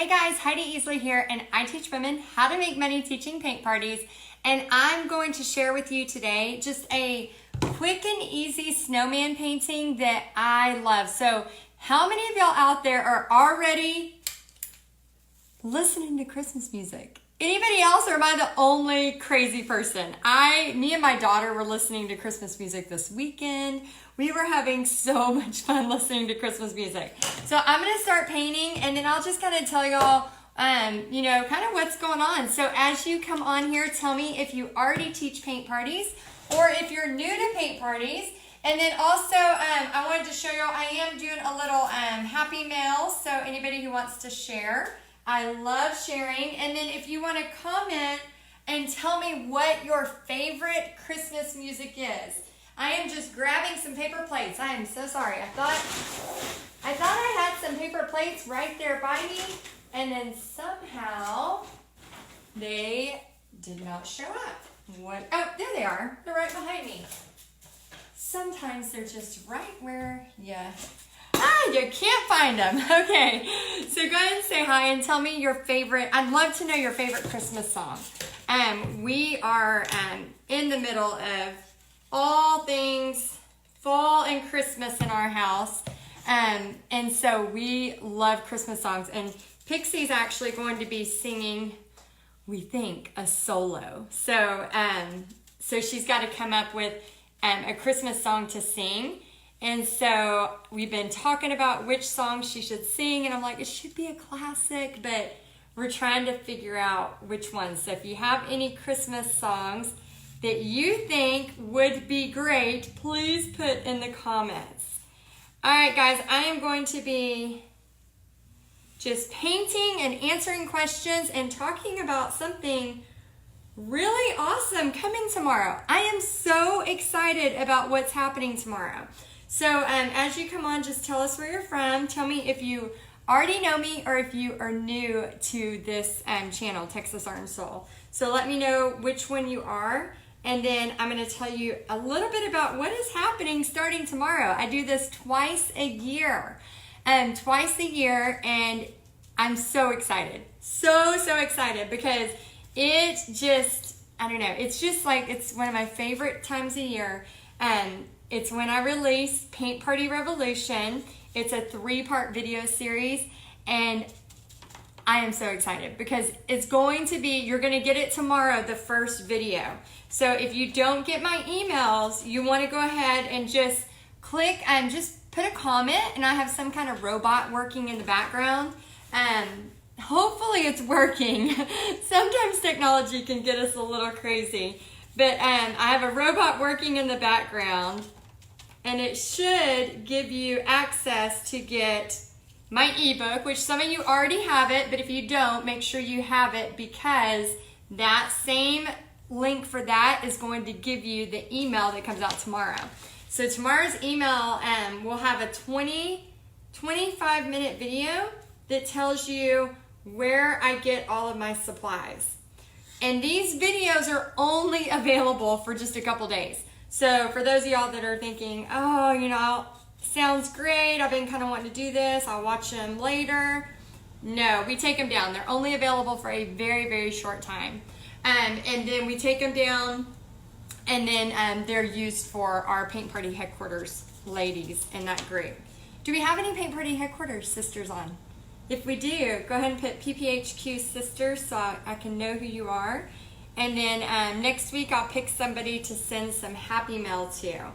Hey guys, Heidi Easley here, and I teach women how to make money teaching paint parties. And I'm going to share with you today just a quick and easy snowman painting that I love. So how many of y'all out there are already listening to Christmas music? Anybody else, or am I the only crazy person? Me and my daughter were listening to Christmas music this weekend. We were having so much fun listening to Christmas music. So I'm going to start painting, and then I'll just kind of tell y'all, kind of what's going on. So as you come on here, tell me if you already teach paint parties or if you're new to paint parties. And then also, I wanted to show y'all, I am doing a little happy mail. So anybody who wants to share, I love sharing. And then if you want to comment and tell me what your favorite Christmas music is. I am just grabbing some paper plates. I am so sorry. I thought I had some paper plates right there by me, and then somehow they did not show up. What? Oh, there they are. They're right behind me. Sometimes they're just right where you can't find them. Okay, so go ahead and say hi and tell me your favorite. I'd love to know your favorite Christmas song. We are in the middle of all things fall and Christmas in our house. And so we love Christmas songs. And Pixie's actually going to be singing, we think, a solo. So she's got to come up with a Christmas song to sing. And so we've been talking about which song she should sing. And I'm like, it should be a classic, but we're trying to figure out which one. So if you have any Christmas songs that you think would be great, please put in the comments. All right, guys, I am going to be just painting and answering questions and talking about something really awesome coming tomorrow. I am so excited about what's happening tomorrow. So as you come on, just tell us where you're from. Tell me if you already know me or if you are new to this channel, Texas Art and Soul. So let me know which one you are. And then I'm going to tell you a little bit about what is happening starting tomorrow. I do this twice a year. And I'm so excited. So excited because it's just like, it's one of my favorite times of year. It's when I release Paint Party Revolution. It's a 3-part video series, and I am so excited because it's going to be, you're going to get it tomorrow, the first video. So if you don't get my emails, you want to go ahead and just click and just put a comment, and I have some kind of robot working in the background. Hopefully it's working. Sometimes technology can get us a little crazy. But I have a robot working in the background, and it should give you access to get my ebook, which some of you already have it, but if you don't, make sure you have it, because that same link for that is going to give you the email that comes out tomorrow. So tomorrow's email will have a 25-minute video that tells you where I get all of my supplies. And these videos are only available for just a couple days. So for those of y'all that are thinking, oh, sounds great, I've been kind of wanting to do this, I'll watch them later. No, we take them down. They're only available for a very, very short time. And then we take them down, and then they're used for our Paint Party Headquarters ladies in that group. Do we have any Paint Party Headquarters sisters on? If we do, go ahead and put PPHQ sisters so I can know who you are. And then next week I'll pick somebody to send some happy mail to. All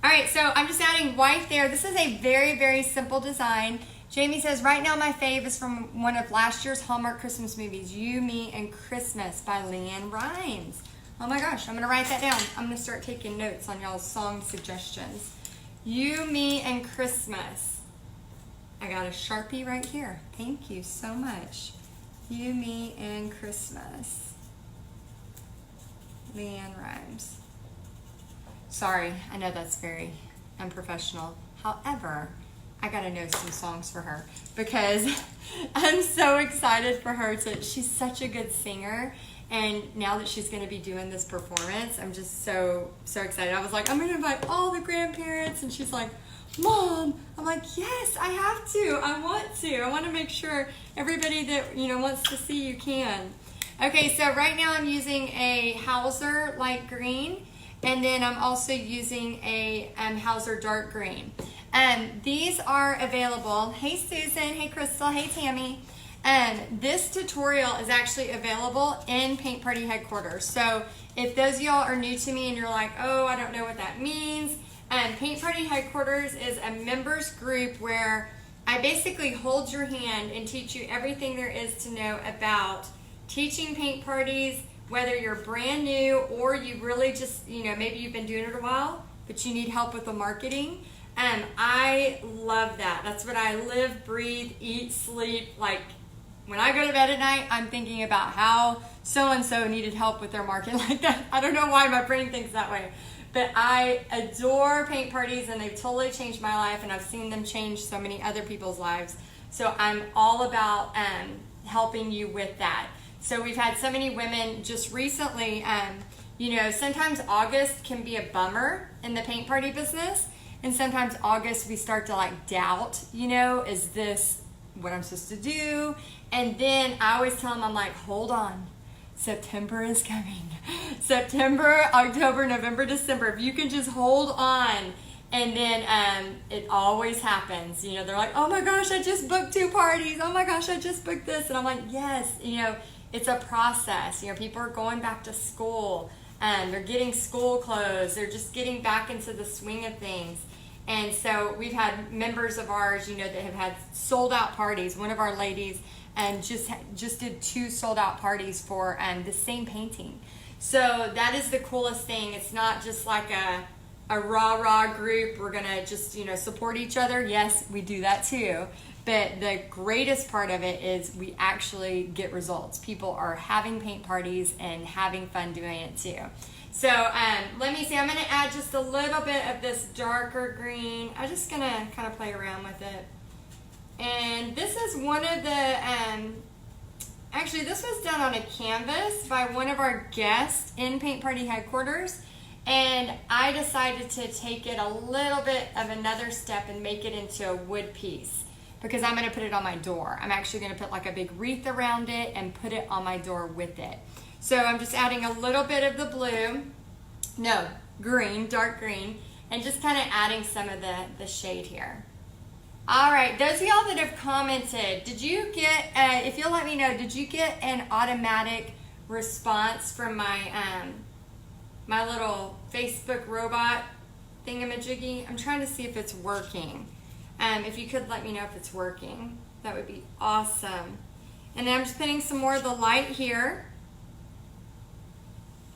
right, so I'm just adding white there. This is a very, very simple design. Jamie says, right now my fave is from one of last year's Hallmark Christmas movies, You, Me, and Christmas by Leanne Rimes. Oh my gosh, I'm going to write that down. I'm going to start taking notes on y'all's song suggestions. You, Me, and Christmas. I got a Sharpie right here. Thank you so much. You, Me, and Christmas. Leanne Rimes. Sorry, I know that's very unprofessional. However, I gotta know some songs for her because I'm so excited for her she's such a good singer, and now that she's gonna be doing this performance, I'm just so excited. I was like, I'm gonna invite all the grandparents, and she's like, Mom, I'm like, yes, I have to. I want to make sure everybody that, wants to see you can. Okay, so right now I'm using a Hauser light green, and then I'm also using a Hauser dark green. These are available. Hey Susan, hey Crystal, hey Tammy. This tutorial is actually available in Paint Party Headquarters. So if those of y'all are new to me and you're like, oh, I don't know what that means, Paint Party Headquarters is a members group where I basically hold your hand and teach you everything there is to know about teaching paint parties, whether you're brand new or you really just, maybe you've been doing it a while, but you need help with the marketing. I love that. That's what I live, breathe, eat, sleep. Like when I go to bed at night, I'm thinking about how so-and-so needed help with their marketing like that. I don't know why my brain thinks that way. But I adore paint parties, and they've totally changed my life, and I've seen them change so many other people's lives. So I'm all about helping you with that. So we've had so many women just recently, sometimes August can be a bummer in the paint party business. And sometimes August we start to doubt, is this what I'm supposed to do? And then I always tell them, I'm like, hold on. September is coming. September, October, November, December. If you can just hold on. And then it always happens. They're like, oh my gosh, I just booked 2 parties. Oh my gosh, I just booked this. And I'm like, yes, it's a process. People are going back to school. They're getting school clothes. They're just getting back into the swing of things. And so we've had members of ours, that have had sold out parties. One of our ladies just did 2 sold out parties for the same painting. So that is the coolest thing. It's not just like a rah-rah group. We're going to just, support each other. Yes, we do that too. But the greatest part of it is we actually get results. People are having paint parties and having fun doing it too. So let me see. I'm going to add just a little bit of this darker green. I'm just going to kind of play around with it. And this is one of the, actually this was done on a canvas by one of our guests in Paint Party Headquarters. And I decided to take it a little bit of another step and make it into a wood piece, because I'm going to put it on my door. I'm actually going to put like a big wreath around it and put it on my door with it. So I'm just adding a little bit of the green, dark green, and just kind of adding some of the shade here. All right, those of y'all that have commented, did you get, if you'll let me know, did you get an automatic response from my my little Facebook robot thingamajiggy? I'm trying to see if it's working. If you could let me know if it's working, that would be awesome. And then I'm just putting some more of the light here.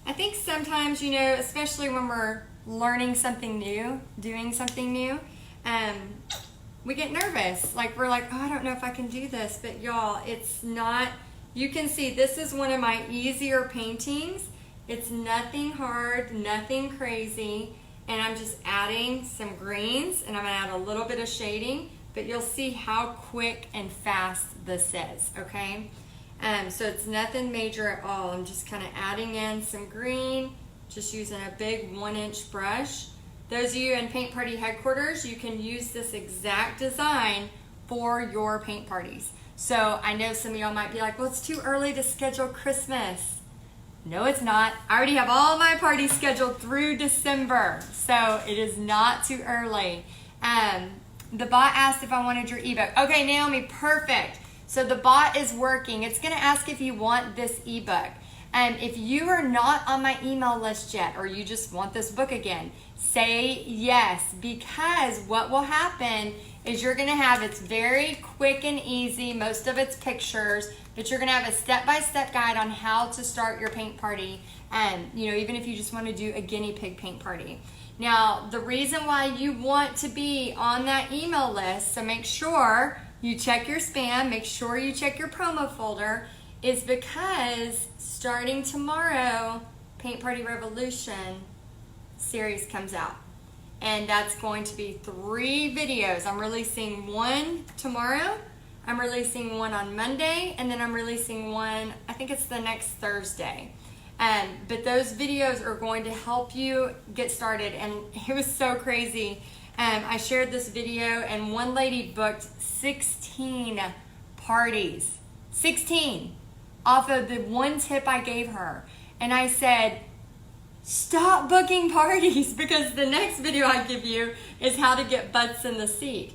I think sometimes, especially when we're learning something new, doing something new, we get nervous. Like we're like, oh, I don't know if I can do this. But y'all, it's not, you can see this is one of my easier paintings. It's nothing hard, nothing crazy. And I'm just adding some greens, and I'm gonna add a little bit of shading, but you'll see how quick and fast this is, okay? So it's nothing major at all. I'm just kind of adding in some green, just using a big 1-inch brush. Those of you in Paint Party Headquarters, you can use this exact design for your paint parties. So I know some of y'all might be like, well, it's too early to schedule Christmas. No, it's not. I already have all my parties scheduled through December, so it is not too early. The bot asked if I wanted your ebook. Okay, Naomi, perfect. So the bot is working. It's going to ask if you want this ebook. If you are not on my email list yet, or you just want this book again, say yes, because what will happen is you're going to have, it's very quick and easy, most of it's pictures, but you're going to have a step-by-step guide on how to start your paint party, even if you just want to do a guinea pig paint party. Now, the reason why you want to be on that email list, so make sure you check your spam, make sure you check your promo folder, is because starting tomorrow, Paint Party Revolution series comes out. And that's going to be 3 videos. I'm releasing one tomorrow, I'm releasing one on Monday, and then I'm releasing one, I think it's the next Thursday. But those videos are going to help you get started. And it was so crazy. I shared this video and one lady booked 16 parties. 16 off of the one tip I gave her. And I said, stop booking parties, because the next video I give you is how to get butts in the seat.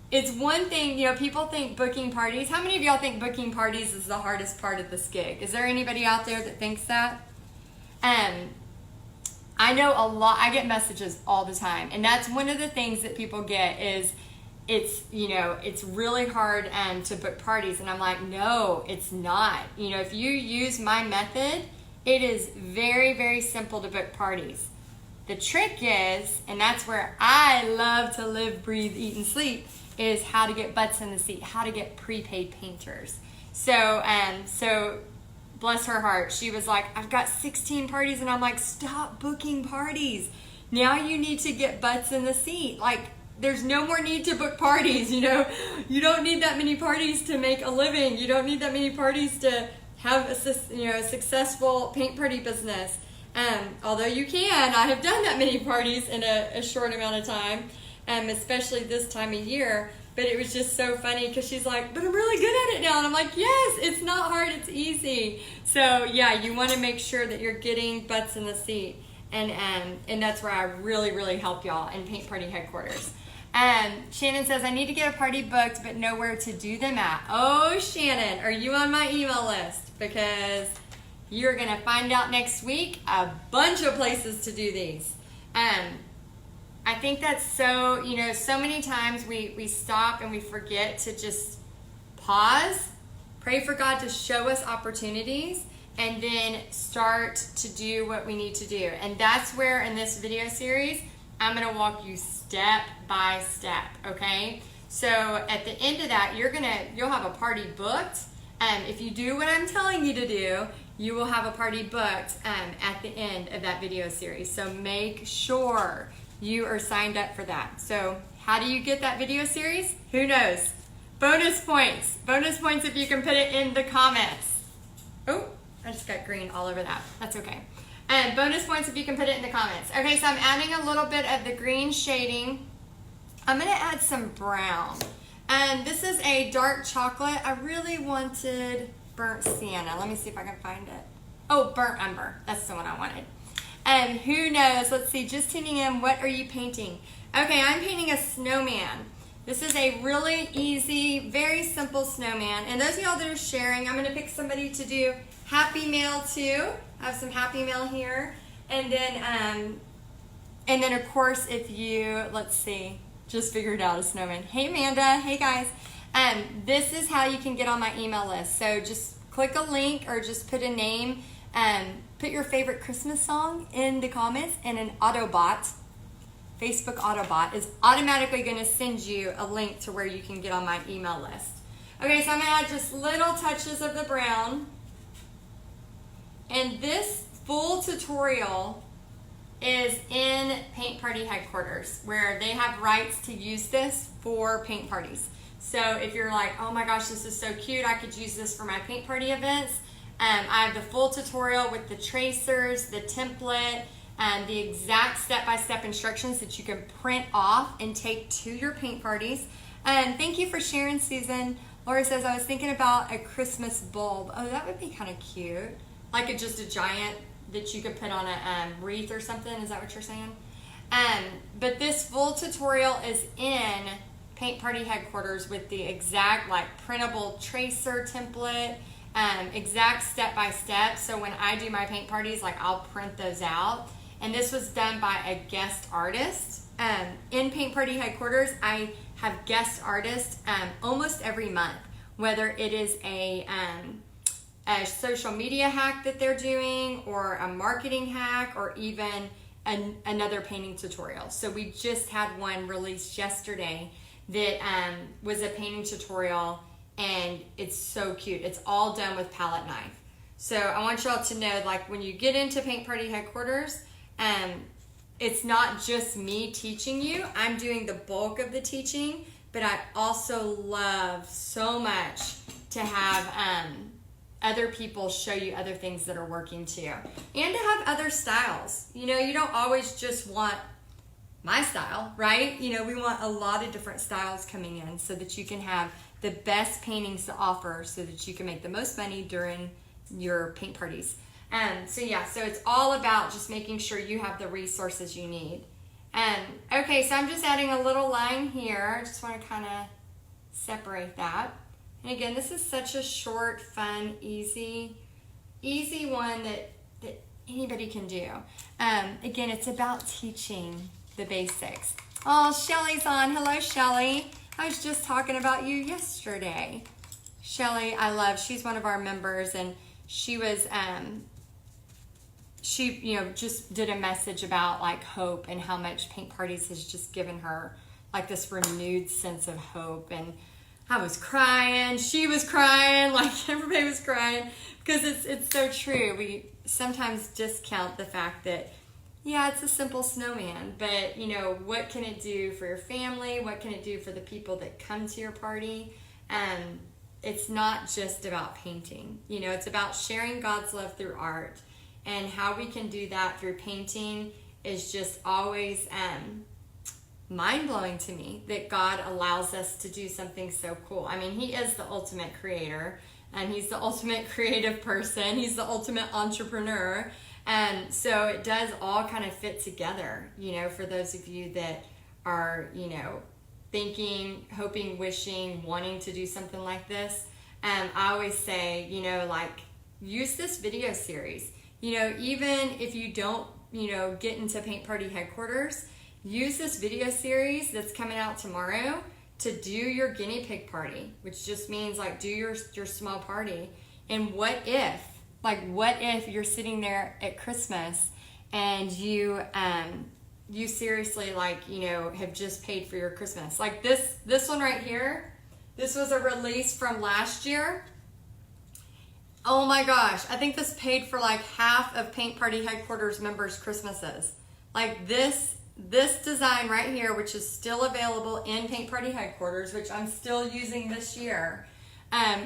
It's one thing, people think booking parties. How many of y'all think booking parties is the hardest part of this gig? Is there anybody out there that thinks that? I know a lot. I get messages all the time, and that's one of the things that people get is it's really hard to book parties. And I'm like, no, it's not. If you use my method, it is very, very simple to book parties. The trick is, and that's where I love to live, breathe, eat, and sleep, is how to get butts in the seat, how to get prepaid painters. So bless her heart, she was like, I've got 16 parties, and I'm like, stop booking parties. Now you need to get butts in the seat. Like, there's no more need to book parties, You don't need that many parties to make a living. You don't need that many parties to have a successful paint party business. Although you can, I have done that many parties in a short amount of time, especially this time of year. But it was just so funny because she's like, but I'm really good at it now. And I'm like, yes, it's not hard, it's easy. So yeah, you want to make sure that you're getting butts in the seat. And that's where I really, really help y'all in Paint Party Headquarters. Shannon says, I need to get a party booked, but know where to do them at. Oh, Shannon, are you on my email list? Because you're going to find out next week a bunch of places to do these. I think that's so, so many times we stop and we forget to just pause, pray for God to show us opportunities, and then start to do what we need to do. And that's where in this video series, I'm going to walk you step by step, okay? So at the end of that, you'll have a party booked. If you do what I'm telling you to do, you will have a party booked at the end of that video series. So make sure you are signed up for that. So how do you get that video series? Who knows? Bonus points. Bonus points if you can put it in the comments. Oh, I just got green all over that. That's okay. And bonus points if you can put it in the comments. Okay, so I'm adding a little bit of the green shading. I'm going to add some brown. And this is a dark chocolate. I really wanted burnt sienna. Let me see if I can find it. Oh, burnt umber. That's the one I wanted. And who knows? Let's see. Just tuning in. What are you painting? Okay, I'm painting a snowman. This is a really easy, very simple snowman. And those of y'all that are sharing, I'm going to pick somebody to do Happy Mail too. I have some Happy Mail here. And then of course, if you, let's see, just figured out a snowman. Hey Amanda, hey guys. This is how you can get on my email list. So just click a link or just put a name, put your favorite Christmas song in the comments, and an Autobot, Facebook Autobot, is automatically going to send you a link to where you can get on my email list. Okay, so I'm going to add just little touches of the brown. And this full tutorial is in Paint Party Headquarters, where they have rights to use this for paint parties. So if you're like, oh my gosh, this is so cute, I could use this for my paint party events, I have the full tutorial with the tracers, the template, the exact step-by-step instructions that you can print off and take to your paint parties. Thank you for sharing, Susan. Laura says, I was thinking about a Christmas bulb. Oh, that would be kind of cute. Like just a giant that you could put on a wreath or something. Is that what you're saying? But this full tutorial is in Paint Party Headquarters with the exact printable tracer template, exact step-by-step. So when I do my paint parties, I'll print those out. And this was done by a guest artist. In Paint Party Headquarters, I have guest artists almost every month, whether it is a social media hack that they're doing, or a marketing hack, or even another painting tutorial. So we just had one released yesterday that was a painting tutorial, and it's so cute. It's all done with palette knife. So I want y'all to know, when you get into Paint Party Headquarters, it's not just me teaching you. I'm doing the bulk of the teaching, but I also love so much to have other people show you other things that are working too, and to have other styles. You don't always just want my style, right? You know, we want a lot of different styles coming in so that you can have the best paintings to offer so that you can make the most money during your paint parties. So it's all about just making sure you have the resources you need. Okay, so I'm just adding a little line here. I just want to kind of separate that. And again, this is such a short, fun, easy one that anybody can do. Again, it's about teaching the basics. Oh, Shelly's on. Hello, Shelly. I was just talking about you yesterday. Shelly, she's one of our members, and she was, just did a message about like hope and how much paint parties has just given her like this renewed sense of hope. And I was crying, she was crying, like everybody was crying, because it's so true. We sometimes discount the fact that, yeah, it's a simple snowman, but you know, what can it do for your family? What can it do for the people that come to your party? It's not just about painting. You know, it's about sharing God's love through art, and how we can do that through painting is just always mind-blowing to me that God allows us to do something so cool. I mean, he is the ultimate creator, and he's the ultimate creative person. He's the ultimate entrepreneur. And so it does all kind of fit together, you know, for those of you that are, you know, thinking, hoping, wishing, wanting to do something like this. I always say, you know, like, use this video series. You know, even if you don't, you know, get into Paint Party Headquarters, use this video series that's coming out tomorrow to do your guinea pig party, which just means like do your small party. And what if you're sitting there at Christmas and you seriously, like, you know, have just paid for your Christmas. Like this one right here, this was a release from last year. Oh my gosh, I think this paid for like half of Paint Party Headquarters members' Christmases. Like this design right here, which is still available in Paint Party Headquarters, which I'm still using this year,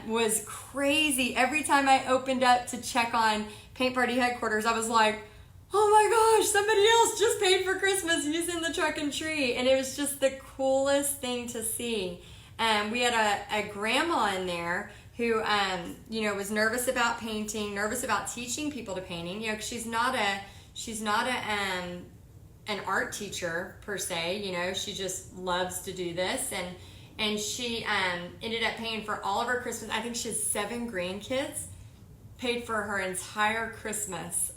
was crazy. Every time I opened up to check on Paint Party Headquarters, I was like, oh my gosh, somebody else just paid for Christmas using the truck and tree. And it was just the coolest thing to see. We had a grandma in there who, you know, was nervous about painting, nervous about teaching people to painting, you know, 'cause she's not an art teacher per se, you know, she just loves to do this. And she ended up paying for all of her Christmas. I think she has 7 grandkids, paid for her entire Christmas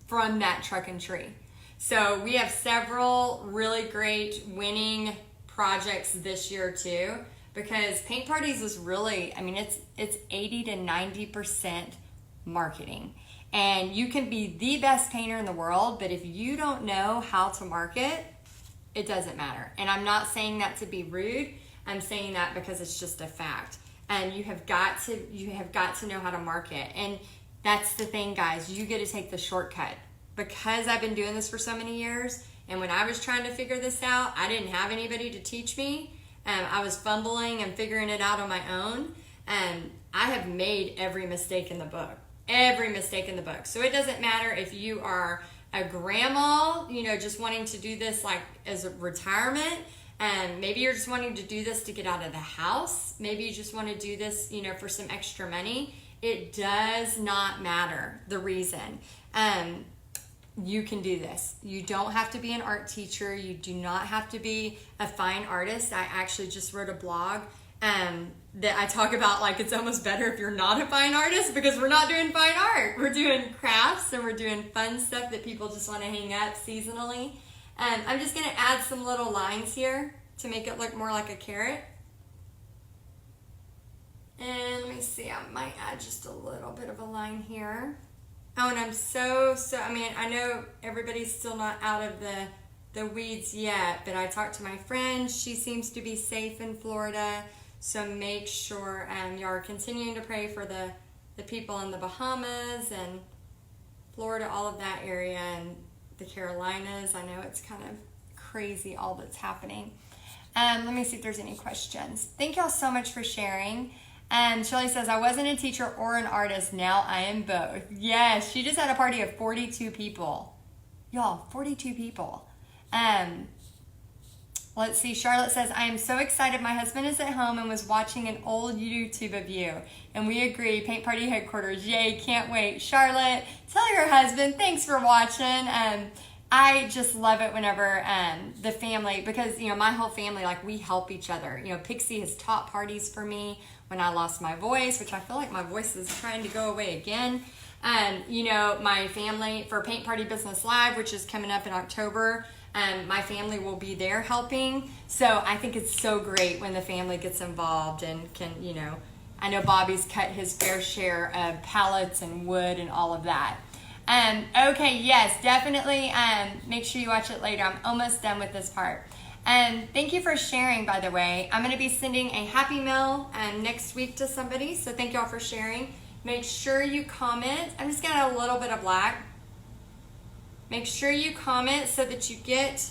from that truck and tree. So we have several really great winning projects this year too, because paint parties is really, I mean, it's 80 to 90% marketing. And you can be the best painter in the world, but if you don't know how to market, it doesn't matter. And I'm not saying that to be rude. I'm saying that because it's just a fact. And you have got to know how to market. And that's the thing, guys. You get to take the shortcut. Because I've been doing this for so many years, and when I was trying to figure this out, I didn't have anybody to teach me. I was fumbling and figuring it out on my own. I have made every mistake in the book. Every mistake in the book. So it doesn't matter if you are a grandma, you know, just wanting to do this like as a retirement. Maybe you're just wanting to do this to get out of the house. Maybe you just want to do this, you know, for some extra money. It does not matter the reason. You can do this. You don't have to be an art teacher. You do not have to be a fine artist. I actually just wrote a blog that I talk about, like, it's almost better if you're not a fine artist, because we're not doing fine art. We're doing crafts and we're doing fun stuff that people just want to hang up seasonally. I'm just going to add some little lines here to make it look more like a carrot. And let me see, I might add just a little bit of a line here. Oh, and I'm so, I mean, I know everybody's still not out of the weeds yet, but I talked to my friend. She seems to be safe in Florida. So make sure you are continuing to pray for the people in the Bahamas and Florida, all of that area, and the Carolinas. I know it's kind of crazy all that's happening. Let me see if there's any questions. Thank y'all so much for sharing. Shelley says, I wasn't a teacher or an artist. Now I am both. Yes, she just had a party of 42 people. Y'all, 42 people. Let's see, Charlotte says, I am so excited. My husband is at home and was watching an old YouTube of you. And we agree, Paint Party Headquarters. Yay, can't wait. Charlotte, tell your husband, thanks for watching. I just love it whenever the family, because, you know, my whole family, like, we help each other. You know, Pixie has taught parties for me when I lost my voice, which I feel like my voice is trying to go away again. You know, my family for Paint Party Business Live, which is coming up in October, my family will be there helping. So I think it's so great when the family gets involved and can, you know, I know Bobby's cut his fair share of pallets and wood and all of that. Okay, yes, definitely make sure you watch it later. I'm almost done with this part. Thank you for sharing, by the way. I'm going to be sending a Happy Mail next week to somebody, so thank y'all for sharing. Make sure you comment. I'm just going to add a little bit of black. Make sure you comment so that you get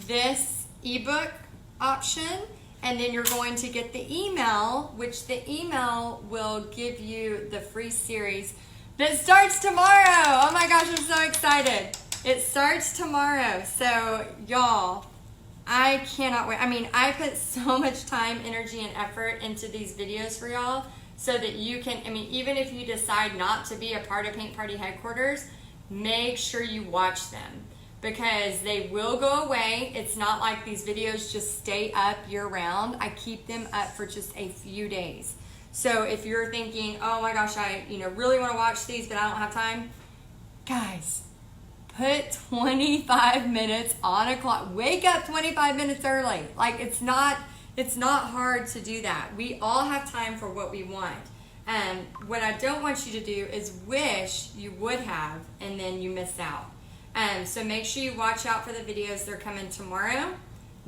this ebook option, and then you're going to get the email, which the email will give you the free series that starts tomorrow. Oh my gosh, I'm so excited. It starts tomorrow. So y'all, I cannot wait. I mean, I put so much time, energy, and effort into these videos for y'all so that you can, I mean, even if you decide not to be a part of Paint Party Headquarters, make sure you watch them because they will go away. It's not like these videos just stay up year round. I keep them up for just a few days. So if you're thinking, oh my gosh, I really want to watch these, but I don't have time, guys, put 25 minutes on a clock. Wake up 25 minutes early. Like it's not hard to do that. We all have time for what we want. What I don't want you to do is wish you would have and then you miss out. So make sure you watch out for the videos. They're coming tomorrow.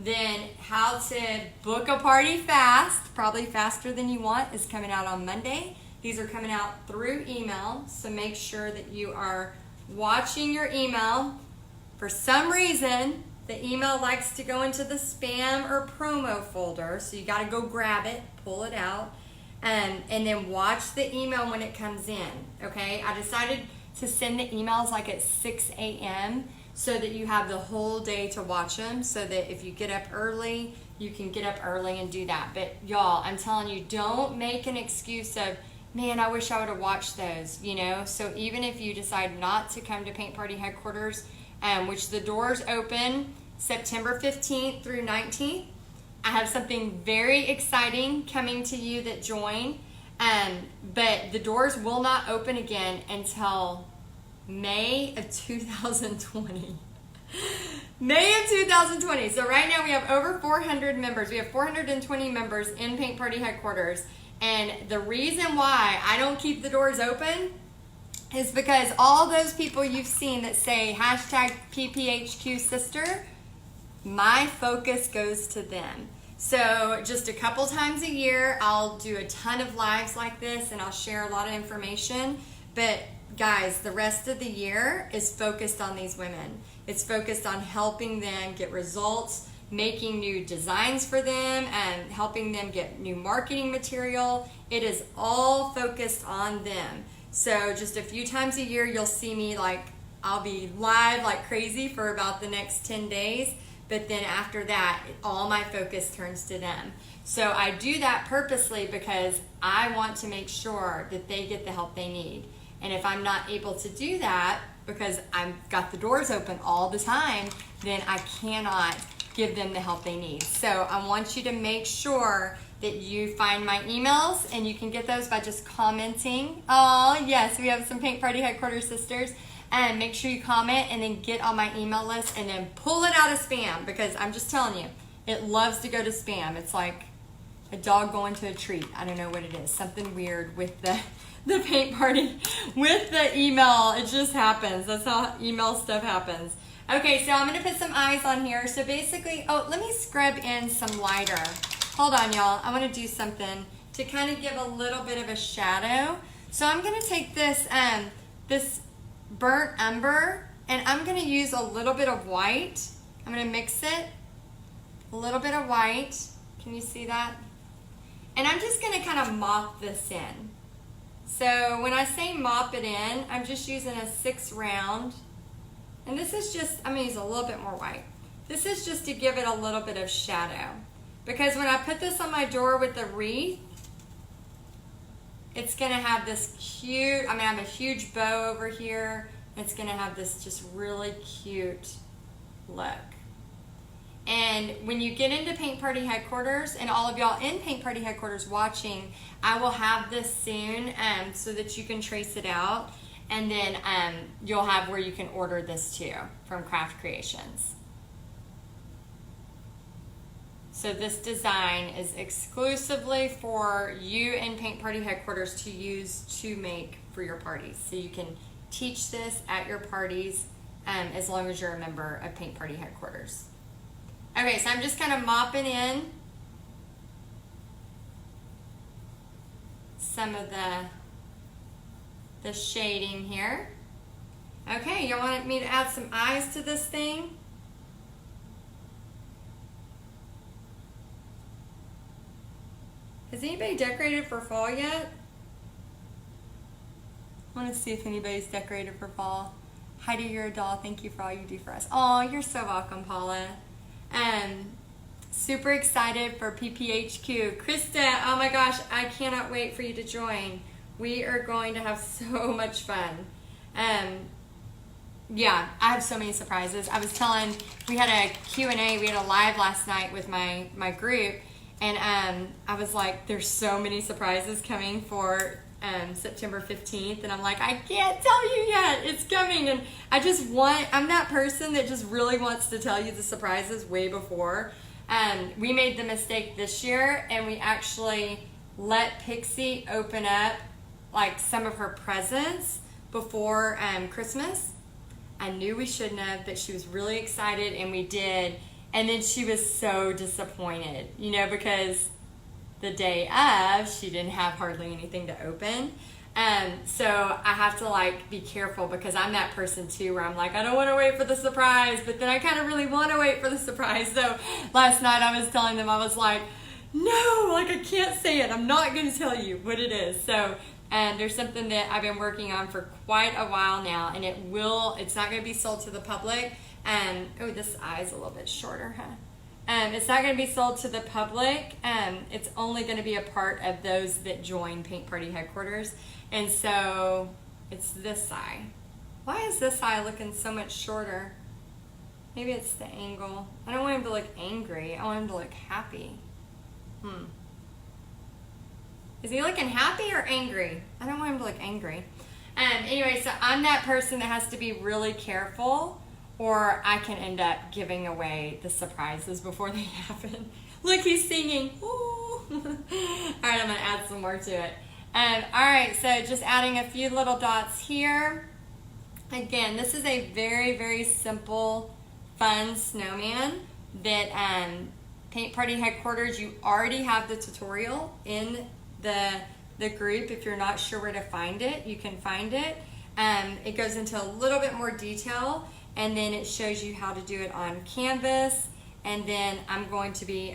Then how to book a party fast, probably faster than you want, is coming out on Monday. These are coming out through email, so make sure that you are watching your email. For some reason, the email likes to go into the spam or promo folder, so you got to go grab it, pull it out, and then watch the email when it comes in, okay? I decided to send the emails like at 6 a.m. so that you have the whole day to watch them, so that if you get up early, you can get up early and do that. But y'all, I'm telling you, don't make an excuse of, man, I wish I would have watched those, you know? So even if you decide not to come to Paint Party Headquarters, which the doors open September 15th through 19th, I have something very exciting coming to you that join, but the doors will not open again until May of 2020. May of 2020. So right now we have over 400 members. We have 420 members in Paint Party Headquarters. And the reason why I don't keep the doors open is because all those people you've seen that say hashtag PPHQ sister, my focus goes to them. So just a couple times a year, I'll do a ton of lives like this and I'll share a lot of information. But guys, the rest of the year is focused on these women. It's focused on helping them get results, making new designs for them, and helping them get new marketing material. It is all focused on them. So just a few times a year, you'll see me I'll be live like crazy for about the next 10 days. But then after that, all my focus turns to them. So I do that purposely because I want to make sure that they get the help they need. And if I'm not able to do that because I've got the doors open all the time, then I cannot give them the help they need. So I want you to make sure that you find my emails, and you can get those by just commenting. Oh, yes, we have some Paint Party Headquarters sisters. And make sure you comment and then get on my email list and then pull it out of spam, because I'm just telling you, it loves to go to spam. It's like a dog going to a treat. I don't know what it is. Something weird with the paint party, with the email. It just happens. That's how email stuff happens. Okay, so I'm going to put some eyes on here. So basically, let me scrub in some lighter. Hold on, y'all. I want to do something to kind of give a little bit of a shadow. So I'm going to take this, this burnt umber, and I'm going to use a little bit of white. I'm going to mix it, a little bit of white. Can you see that? And I'm just going to kind of mop this in. So when I say mop it in, I'm just using a 6 round, and this is just, I'm going to use a little bit more white. This is just to give it a little bit of shadow. Because when I put this on my door with the wreath, it's going to have this cute, I'm going to have a huge bow over here. It's going to have this just really cute look. And when you get into Paint Party Headquarters, and all of y'all in Paint Party Headquarters watching, I will have this soon so that you can trace it out. And then you'll have where you can order this too from Craft Creations. So this design is exclusively for you in Paint Party Headquarters to use to make for your parties. So you can teach this at your parties as long as you're a member of Paint Party Headquarters. Okay, so I'm just kind of mopping in some of the shading here. Okay, y'all want me to add some eyes to this thing? Has anybody decorated for fall yet? I want to see if anybody's decorated for fall. Heidi, you're a doll. Thank you for all you do for us. Oh, you're so welcome, Paula. Super excited for PPHQ. Krista, oh my gosh, I cannot wait for you to join. We are going to have so much fun. Yeah, I have so many surprises. I was telling, we had a Q&A, we had a live last night with my group, and I was like, there's so many surprises coming for September 15th, and I'm like, I can't tell you yet, it's coming. And I'm that person that just really wants to tell you the surprises way before. We made the mistake this year, and we actually let Pixie open up like some of her presents before Christmas. I knew we shouldn't have, but she was really excited, and we did. And then she was so disappointed, you know, because the day of, she didn't have hardly anything to open. So I have to like be careful, because I'm that person too where I'm like, I don't want to wait for the surprise, but then I kind of really want to wait for the surprise. So last night I was telling them, I was like, no, like I can't say it. I'm not going to tell you what it is. So there's something that I've been working on for quite a while now, and it's not going to be sold to the public. Oh, this eye is a little bit shorter, huh? It's not going to be sold to the public. It's only going to be a part of those that join Paint Party Headquarters. And so it's this eye. Why is this eye looking so much shorter? Maybe it's the angle. I don't want him to look angry. I want him to look happy. Is he looking happy or angry? I don't want him to look angry. Anyway, so I'm that person that has to be really careful, or I can end up giving away the surprises before they happen. Look, he's singing. Ooh. All right, I'm going to add some more to it. All right, so just adding a few little dots here. Again, this is a very, very simple, fun snowman that Paint Party Headquarters, you already have the tutorial in the group. If you're not sure where to find it, you can find it. It goes into a little bit more detail, and then it shows you how to do it on canvas. And then I'm going to be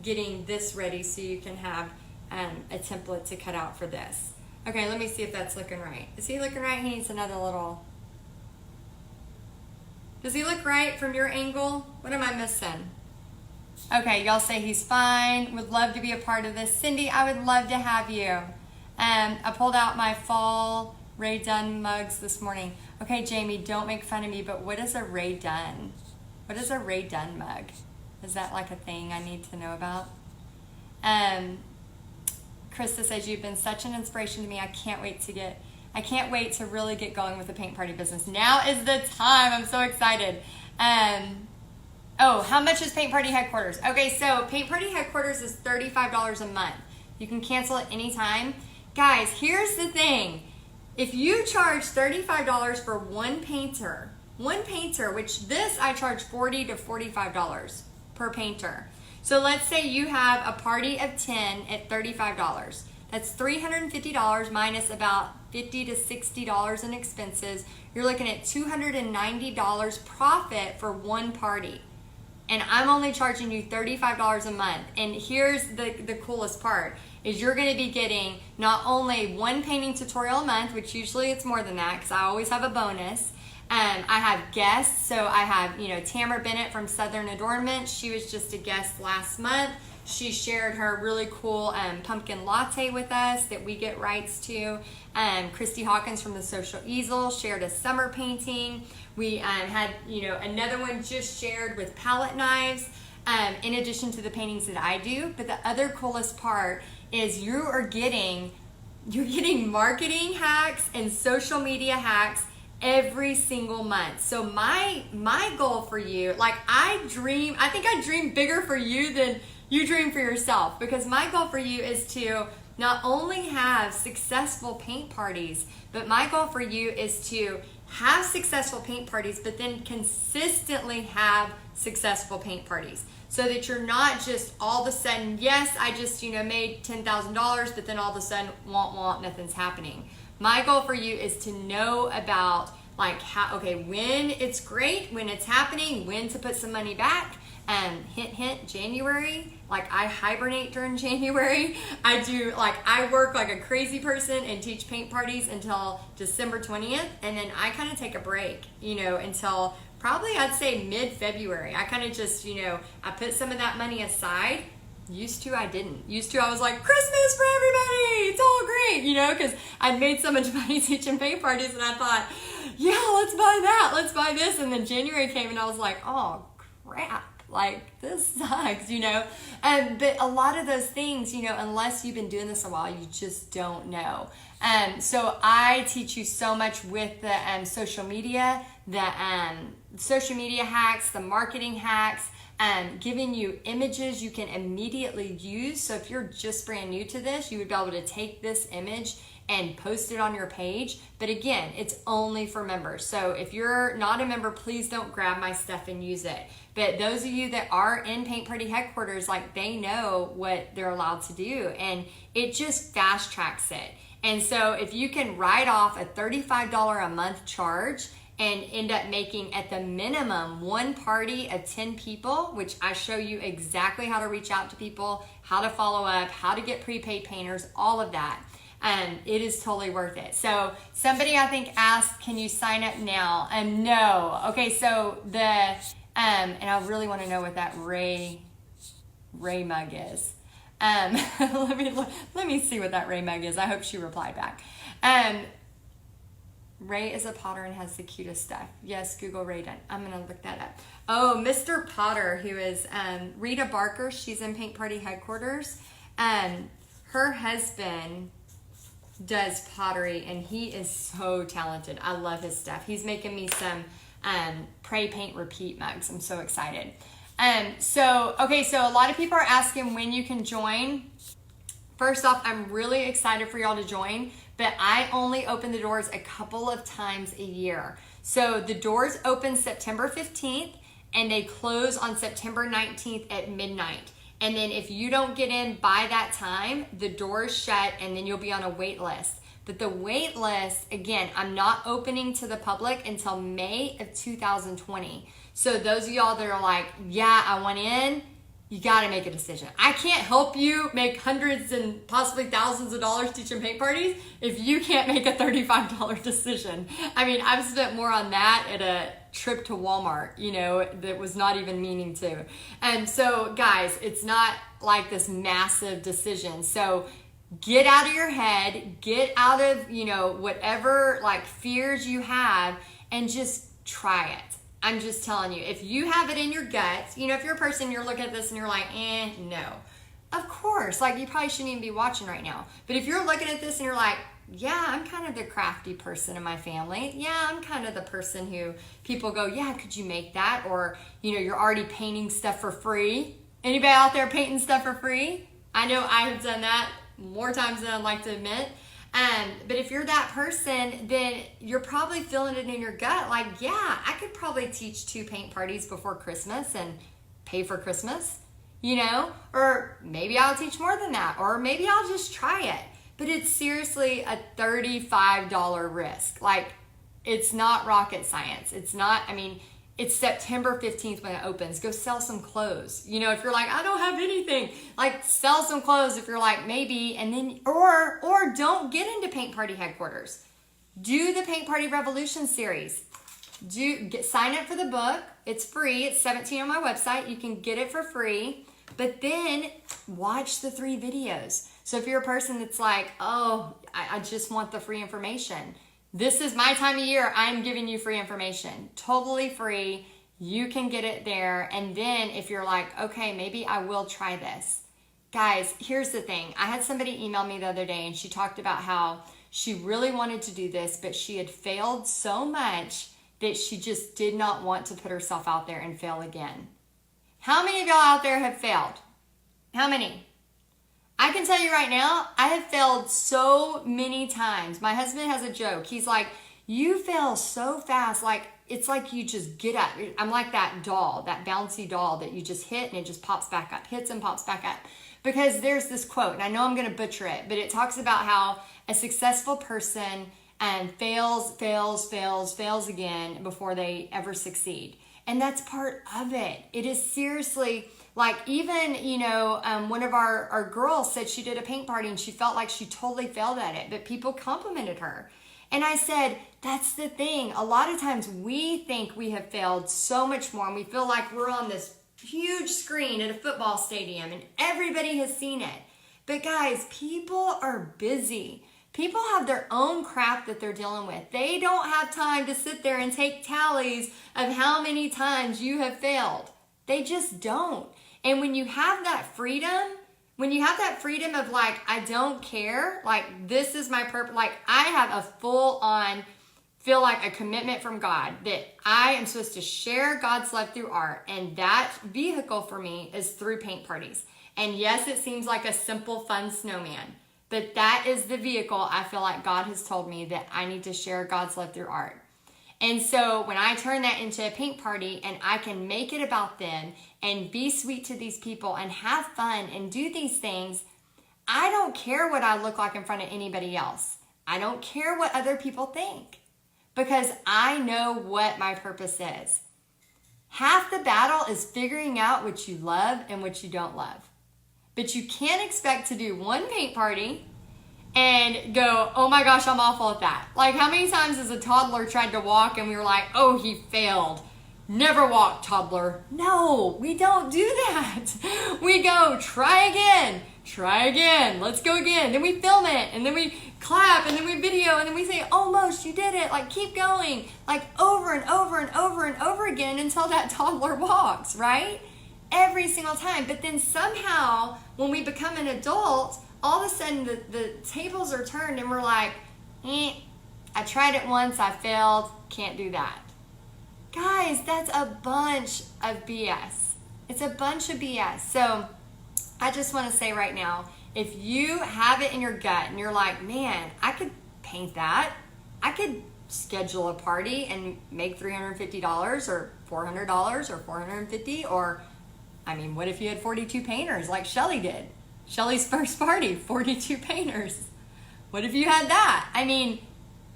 getting this ready so you can have a template to cut out for this. Okay, let me see if that's looking right. Is he looking right? He needs another little... Does he look right from your angle? What am I missing? Okay, y'all say he's fine. Would love to be a part of this. Cindy, I would love to have you. I pulled out my fall Ray Dunn mugs this morning. Okay, Jamie, don't make fun of me, but what is a Ray Dunn? What is a Ray Dunn mug? Is that like a thing I need to know about? Krista says, you've been such an inspiration to me. I can't wait to really get going with the paint party business. Now is the time. I'm so excited. Oh, how much is Paint Party Headquarters? Okay, so Paint Party Headquarters is $35 a month. You can cancel at any time. Guys, here's the thing. If you charge $35 for one painter, which this I charge $40 to $45 per painter. So let's say you have a party of 10 at $35. That's $350 minus about $50 to $60 in expenses. You're looking at $290 profit for one party. And I'm only charging you $35 a month. And here's the coolest part, is you're going to be getting not only one painting tutorial a month, which usually it's more than that because I always have a bonus, I have guests. So I have, Tamara Bennett from Southern Adornment. She was just a guest last month. She shared her really cool pumpkin latte with us that we get rights to. Christy Hawkins from the Social Easel shared a summer painting. We had, another one just shared with palette knives, in addition to the paintings that I do. But the other coolest part is you're getting marketing hacks and social media hacks every single month. So my goal for you, I think I dream bigger for you than you dream for yourself, because my goal for you is to not only have successful paint parties, but my goal for you is to have successful paint parties, but then consistently have successful paint parties, so that you're not just all of a sudden, yes, I just, made $10,000, but then all of a sudden, nothing's happening. My goal for you is to know about when it's great, when it's happening, when to put some money back. Hint, hint, January, I hibernate during January. I work like a crazy person and teach paint parties until December 20th. And then I kind of take a break, until probably I'd say mid-February. I kind of just, I put some of that money aside. Used to, I didn't. Used to, I was like, Christmas for everybody. It's all great, because I'd made so much money teaching paint parties, and I thought, yeah, let's buy that. Let's buy this. And then January came and I was like, oh, crap. This sucks, but a lot of those things, unless you've been doing this a while, you just don't know. So I teach you so much with the social media, the social media hacks, the marketing hacks, giving you images you can immediately use. So if you're just brand new to this, you would be able to take this image and post it on your page. But again, it's only for members. So if you're not a member, please don't grab my stuff and use it. But those of you that are in Paint Party headquarters, they know what they're allowed to do, and it just fast tracks it. And so if you can write off a $35 a month charge and end up making at the minimum one party of 10 people, which I show you exactly how to reach out to people, how to follow up, how to get prepaid painters, all of that. It is totally worth it. So somebody I think asked, can you sign up now? No. Okay, so and I really want to know what that Ray mug is. Let me see what that Ray mug is. I hope she replied back. Ray is a potter and has the cutest stuff. Yes, Google Ray Dunn. I'm going to look that up. Oh, Mr. Potter, who is Rita Barker. She's in Paint Party headquarters. Her husband does pottery, and he is so talented. I love his stuff. He's making me some Pray Paint Repeat mugs. I'm so excited. So a lot of people are asking when you can join. First off, I'm really excited for y'all to join, but I only open the doors a couple of times a year. So the doors open September 15th and they close on September 19th at midnight. And then if you don't get in by that time, the doors shut and then you'll be on a wait list. But the wait list, again, I'm not opening to the public until May of 2020. So those of y'all that are like, yeah, I want in, you got to make a decision. I can't help you make hundreds and possibly thousands of dollars teaching paint parties if you can't make a $35 decision. I mean, I've spent more on that at a trip to Walmart, that was not even meaning to. And so guys, it's not like this massive decision. So get out of your head, get out of, whatever fears you have, and just try it. I'm just telling you, if you have it in your gut, if you're a person, you're looking at this and you're like, no. Of course, you probably shouldn't even be watching right now. But if you're looking at this and you're like, yeah, I'm kind of the crafty person in my family. Yeah, I'm kind of the person who people go, yeah, could you make that? Or, you're already painting stuff for free. Anybody out there painting stuff for free? I know I have done that more times than I'd like to admit. But if you're that person, then you're probably feeling it in your gut. Yeah, I could probably teach 2 paint parties before Christmas and pay for Christmas, or maybe I'll teach more than that, or maybe I'll just try it. But it's seriously a $35 risk. It's not rocket science. It's September 15th when it opens. Go sell some clothes. If you're like, I don't have anything, sell some clothes if you're like, maybe, and then, or don't get into Paint Party headquarters. Do the Paint Party Revolution series. sign up for the book. It's free. It's $17 on my website. You can get it for free. But then watch the 3 videos. So if you're a person that's like, oh, I just want the free information, this is my time of year. I'm giving you free information. Totally free. You can get it there. And then if you're like, okay, maybe I will try this. Guys, here's the thing. I had somebody email me the other day and she talked about how she really wanted to do this, but she had failed so much that she just did not want to put herself out there and fail again. How many of y'all out there have failed? How many? I can tell you right now, I have failed so many times. My husband has a joke. He's like, you fail so fast. Like, it's like you just get up. I'm like that doll, that bouncy doll that you just hit and it just pops back up, hits and pops back up. Because there's this quote, and I know I'm going to butcher it, but it talks about how a successful person fails again before they ever succeed. And that's part of it. It is seriously like, even, one of our girls said she did a paint party and she felt like she totally failed at it, but people complimented her. And I said, that's the thing. A lot of times we think we have failed so much more, and we feel like we're on this huge screen at a football stadium and everybody has seen it. But guys, people are busy. People have their own crap that they're dealing with. They don't have time to sit there and take tallies of how many times you have failed. They just don't. And when you have that freedom, of like, I don't care, like, this is my purpose, like, I have a full on, feel like a commitment from God that I am supposed to share God's love through art. And that vehicle for me is through paint parties. And yes, it seems like a simple, fun snowman, but that is the vehicle I feel like God has told me that I need to share God's love through art. And so when I turn that into a paint party and I can make it about them and be sweet to these people and have fun and do these things, I don't care what I look like in front of anybody else. I don't care what other people think, because I know what my purpose is. Half the battle is figuring out what you love and what you don't love. But you can't expect to do one paint party and go, oh my gosh, I'm awful at that. Like, how many times has a toddler tried to walk and we were like, oh, he failed. Never walk, toddler. No, we don't do that. We go, try again, let's go again. Then we film it, and then we clap, and then we video, and then we say, almost, you did it. Like, keep going, like over and over and over and over again until that toddler walks, right? Every single time. But then somehow, when we become an adult, all of a sudden the tables are turned and we're like, I tried it once, I failed, can't do that. Guys, that's a bunch of BS. It's a bunch of BS. So I just want to say right now, if you have it in your gut and you're like, man, I could paint that, I could schedule a party and make $350 or $400 or $450, or I mean, what if you had 42 painters like Shelly did? Shelly's first party, 42 painters. What if you had that? I mean,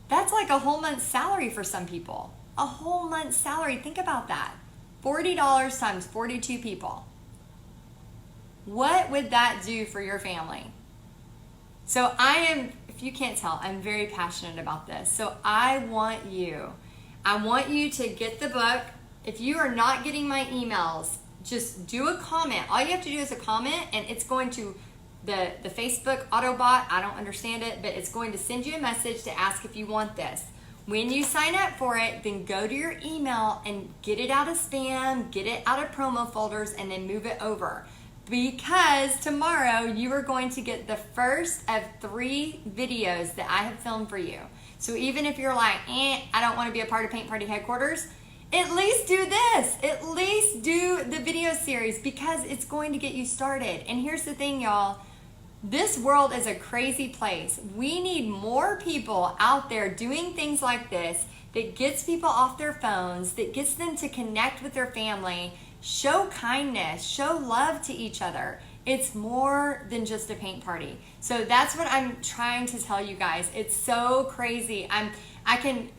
that's like a whole month's salary for some people. A whole month's salary. Think about that. $40 times 42 people. What would that do for your family? So I am, if you can't tell, I'm very passionate about this. So I want you to get the book. If you are not getting my emails, just do a comment. All you have to do is a comment, and it's going to, the Facebook Autobot, I don't understand it, but it's going to send you a message to ask if you want this. When you sign up for it, then go to your email and get it out of spam, get it out of promo folders, and then move it over. Because tomorrow you are going to get the first of 3 videos that I have filmed for you. So even if you're like, I don't want to be a part of Paint Party Headquarters, at least do this. At least do the video series, because it's going to get you started. And here's the thing, y'all. This world is a crazy place. We need more people out there doing things like this that gets people off their phones, that gets them to connect with their family, show kindness, show love to each other. It's more than just a paint party. So that's what I'm trying to tell you guys. It's so crazy. I can,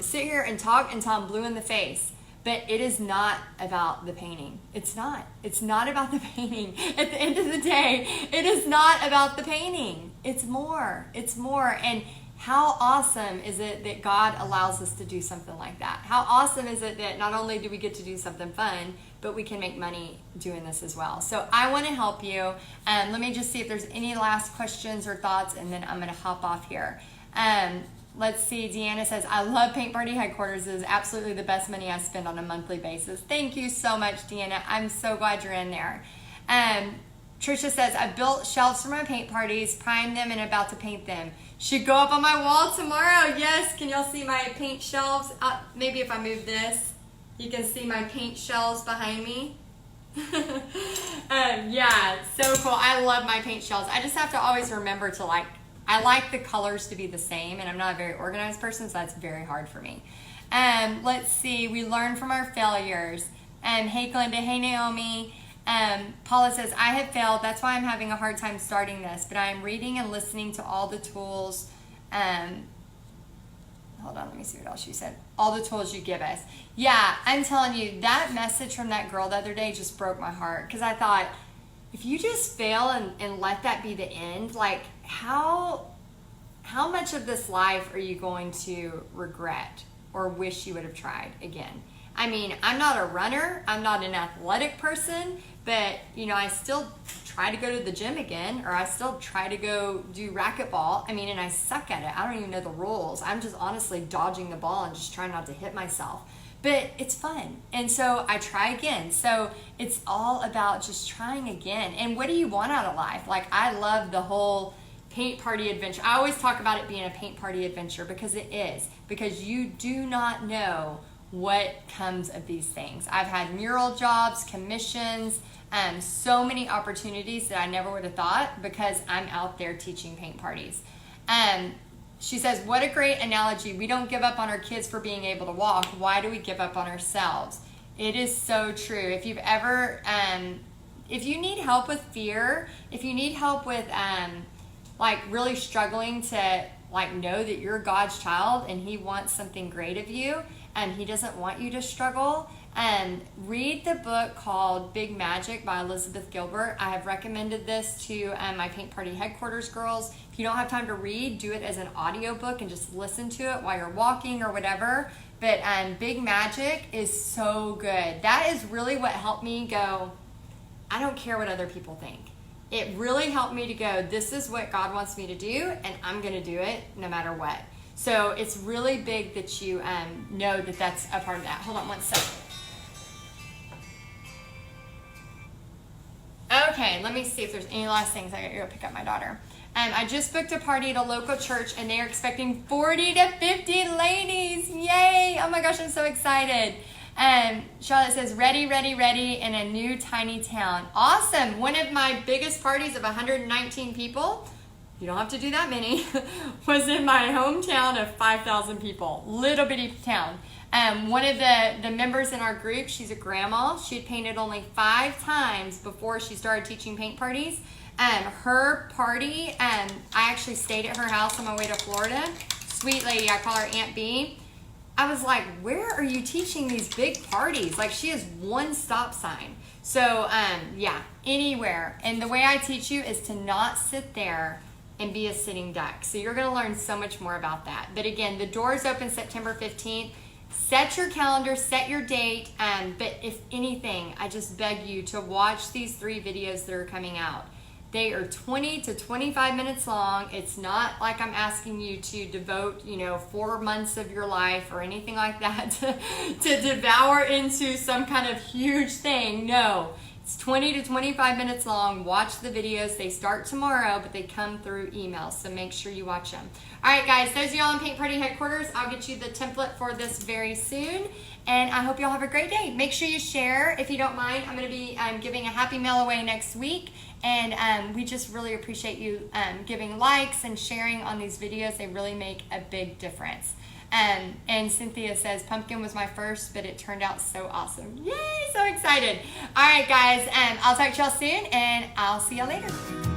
sit here and talk until I'm blue in the face, but it is not about the painting. It's not. It's not about the painting. At the end of the day, it is not about the painting. It's more. It's more. And How awesome is it that God allows us to do something like that? How awesome is it that not only do we get to do something fun, but we can make money doing this as well? So I want to help you. Let me just see if there's any last questions or thoughts, and then I'm going to hop off here. Let's see. Deanna says, I love Paint Party Headquarters. It is absolutely the best money I spend on a monthly basis. Thank you so much, Deanna. I'm so glad you're in there. Trisha says, I built shelves for my paint parties, primed them, and about to paint them. Should go up on my wall tomorrow. Yes. Can y'all see my paint shelves? Maybe if I move this, you can see my paint shelves behind me. Yeah, so cool. I love my paint shelves. I just have to always remember to I like the colors to be the same, and I'm not a very organized person, so that's very hard for me. Let's see. We learn from our failures. Hey, Glenda. Hey, Naomi. Paula says, I have failed. That's why I'm having a hard time starting this, but I am reading and listening to all the tools. Hold on, let me see what else she said. All the tools you give us. Yeah, I'm telling you, that message from that girl the other day just broke my heart, because I thought, if you just fail and let that be the end, like how much of this life are you going to regret or wish you would have tried again? I mean, I'm not a runner, I'm not an athletic person, but I still try to go to the gym again, or I still try to go do racquetball. I mean, and I suck at it. I don't even know the rules. I'm just honestly dodging the ball and just trying not to hit myself. But it's fun. And so I try again. So it's all about just trying again. And what do you want out of life? Like, I love the whole paint party adventure. I always talk about it being a paint party adventure, because it is. Because you do not know what comes of these things. I've had mural jobs, commissions, so many opportunities that I never would have thought, because I'm out there teaching paint parties. She says, what a great analogy. We don't give up on our kids for being able to walk. Why do we give up on ourselves? It is so true. If you've ever, if you need help with fear, if you need help with really struggling to know that you're God's child and He wants something great of you, and He doesn't want you to struggle, read the book called Big Magic by Elizabeth Gilbert. I have recommended this to my Paint Party Headquarters girls. If you don't have time to read, do it as an audiobook and just listen to it while you're walking or whatever. But Big Magic is so good. That is really what helped me go, I don't care what other people think. It really helped me to go, this is what God wants me to do, and I'm going to do it no matter what. So it's really big that you know that that's a part of that. Hold on one second. Okay, let me see if there's any last things. I gotta go pick up my daughter. I just booked a party at a local church, and they are expecting 40 to 50 ladies. Yay! Oh my gosh, I'm so excited. Charlotte says, ready, ready, ready in a new tiny town. Awesome. One of my biggest parties of 119 people, you don't have to do that many, was in my hometown of 5,000 people. Little bitty town. One of the members in our group, she's a grandma. She had painted only 5 times before she started teaching paint parties. Her party, I actually stayed at her house on my way to Florida. Sweet lady, I call her Aunt B. I was like, where are you teaching these big parties? Like, she has one stop sign. So, yeah, anywhere. And the way I teach you is to not sit there and be a sitting duck. So you're going to learn so much more about that. But again, the doors open September 15th. Set your calendar, set your date. But if anything, I just beg you to watch these 3 videos that are coming out. They are 20 to 25 minutes long. It's not like I'm asking you to devote, 4 months of your life or anything like that to devour into some kind of huge thing. No, it's 20 to 25 minutes long. Watch the videos. They start tomorrow, but they come through email, so make sure you watch them. All right, guys, those of y'all in Paint Party Headquarters, I'll get you the template for this very soon. And I hope y'all have a great day. Make sure you share if you don't mind. I'm going to be giving a happy mail away next week. And we just really appreciate you giving likes and sharing on these videos. They really make a big difference. And Cynthia says, pumpkin was my first, but it turned out so awesome. Yay, so excited. All right, guys, I'll talk to y'all soon, and I'll see y'all later.